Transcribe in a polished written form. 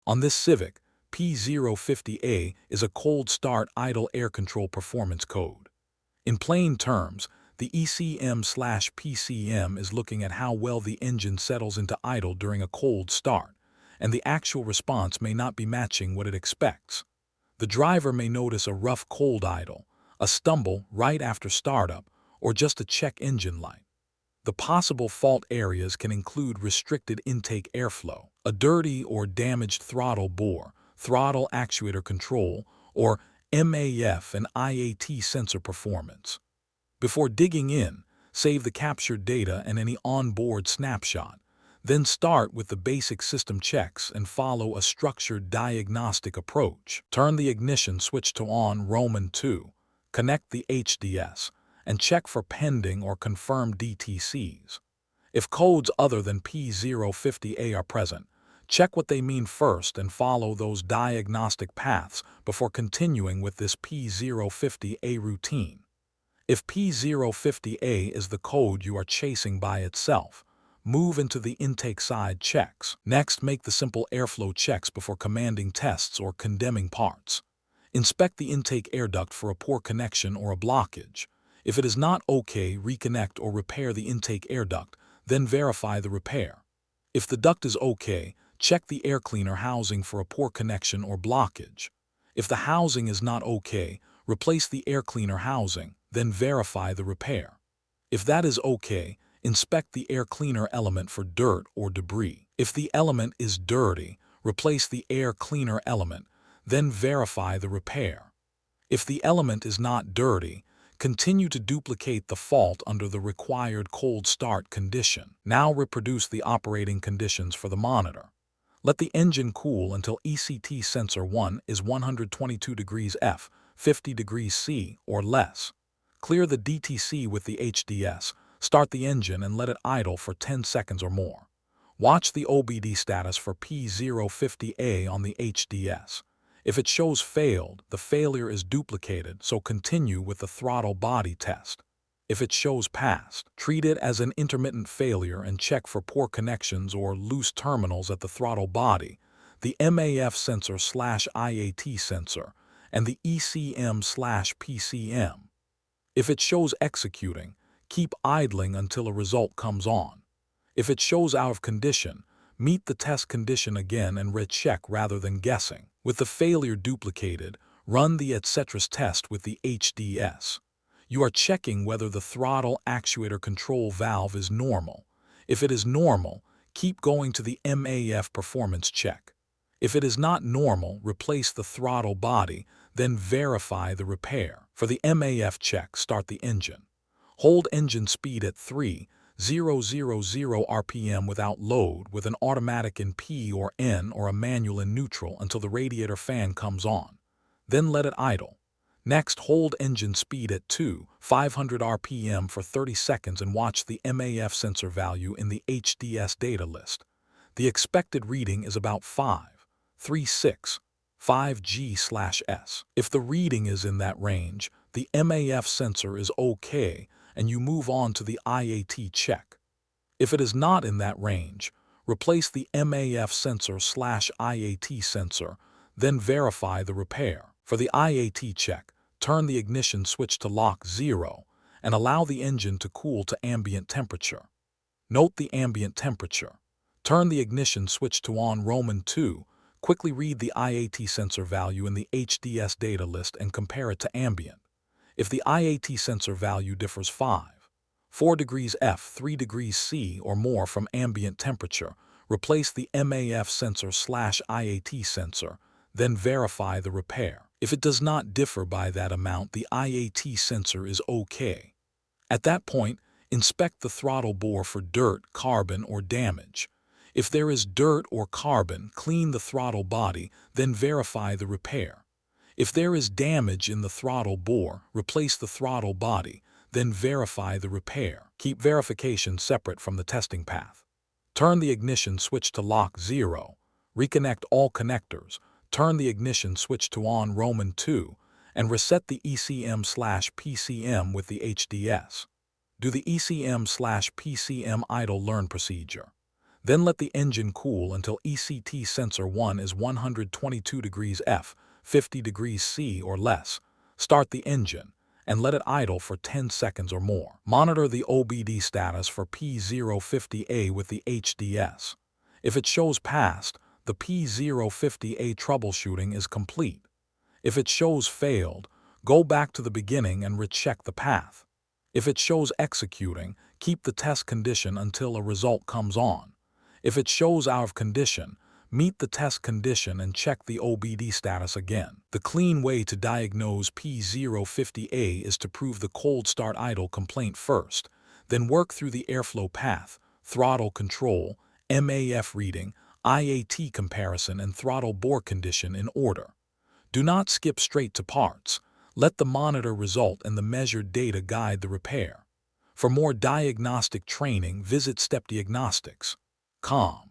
On this Civic, P050A is a cold start idle air control performance code. In plain terms, the ECM/PCM is looking at how well the engine settles into idle during a cold start, and the actual response may not be matching what it expects. The driver may notice a rough cold idle, a stumble right after startup, or just a check engine light. The possible fault areas can include restricted intake airflow, a dirty or damaged throttle bore, throttle actuator control, or MAF and IAT sensor performance. Before digging in, save the captured data and any onboard snapshot. Then start with the basic system checks and follow a structured diagnostic approach. Turn the ignition switch to on Roman 2, connect the HDS, and check for pending or confirmed DTCs. If codes other than P050A are present, check what they mean first and follow those diagnostic paths before continuing with this P050A routine. If P050A is the code you are chasing by itself, move into the intake side checks. Next, make the simple airflow checks before commanding tests or condemning parts. Inspect the intake air duct for a poor connection or a blockage. If it is not okay, reconnect or repair the intake air duct, then verify the repair. If the duct is okay, check the air cleaner housing for a poor connection or blockage. If the housing is not okay, replace the air cleaner housing, then verify the repair. If that is okay, inspect the air cleaner element for dirt or debris. If the element is dirty, replace the air cleaner element, then verify the repair. If the element is not dirty, continue to duplicate the fault under the required cold start condition. Now reproduce the operating conditions for the monitor. Let the engine cool until ECT sensor 1 is 122 degrees F, 50 degrees C, or less. Clear the DTC with the HDS, start the engine and let it idle for 10 seconds or more. Watch the OBD status for P050A on the HDS. If it shows failed, the failure is duplicated, so continue with the throttle body test. If it shows passed, treat it as an intermittent failure and check for poor connections or loose terminals at the throttle body, the MAF sensor/IAT sensor, and the ECM/PCM. If it shows executing, keep idling until a result comes on. If it shows out of condition, meet the test condition again and recheck rather than guessing. With the failure duplicated, run the etc. test with the HDS. You are checking whether the throttle actuator control valve is normal. If it is normal, keep going to the MAF performance check. If it is not normal, replace the throttle body, then verify the repair. For the MAF check, start the engine. Hold engine speed at 3,000 RPM without load with an automatic in P or N or a manual in neutral until the radiator fan comes on. Then let it idle. Next, hold engine speed at 2,500 RPM for 30 seconds and watch the MAF sensor value in the HDS data list. The expected reading is about 5.36.5G/S. If the reading is in that range, the MAF sensor is okay and you move on to the IAT check. If it is not in that range, replace the MAF sensor/IAT sensor, then verify the repair. For the IAT check, turn the ignition switch to lock 0 and allow the engine to cool to ambient temperature. Note the ambient temperature. Turn the ignition switch to on Roman 2, quickly read the IAT sensor value in the HDS data list and compare it to ambient. If the IAT sensor value differs 4 degrees F, 3 degrees C or more from ambient temperature, replace the MAF sensor/IAT sensor, then verify the repair. If it does not differ by that amount, the IAT sensor is okay. At that point, inspect the throttle bore for dirt, carbon, or damage. If there is dirt or carbon, clean the throttle body, then verify the repair. If there is damage in the throttle bore, replace the throttle body, then verify the repair. Keep verification separate from the testing path. Turn the ignition switch to lock 0, reconnect all connectors, turn the ignition switch to on Roman 2, and reset the ECM/PCM with the HDS. Do the ECM/PCM idle learn procedure. Then let the engine cool until ECT sensor 1 is 122 degrees F, 50 degrees C or less. Start the engine and let it idle for 10 seconds or more. Monitor the OBD status for P050A with the HDS. If it shows passed, the P050A troubleshooting is complete. If it shows failed, go back to the beginning and recheck the path. If it shows executing, keep the test condition until a result comes on. If it shows out of condition, meet the test condition and check the OBD status again. The clean way to diagnose P050A is to prove the cold start idle complaint first, then work through the airflow path, throttle control, MAF reading, IAT comparison, and throttle bore condition in order. Do not skip straight to parts. Let the monitor result and the measured data guide the repair. For more diagnostic training, visit Diagnostics.com.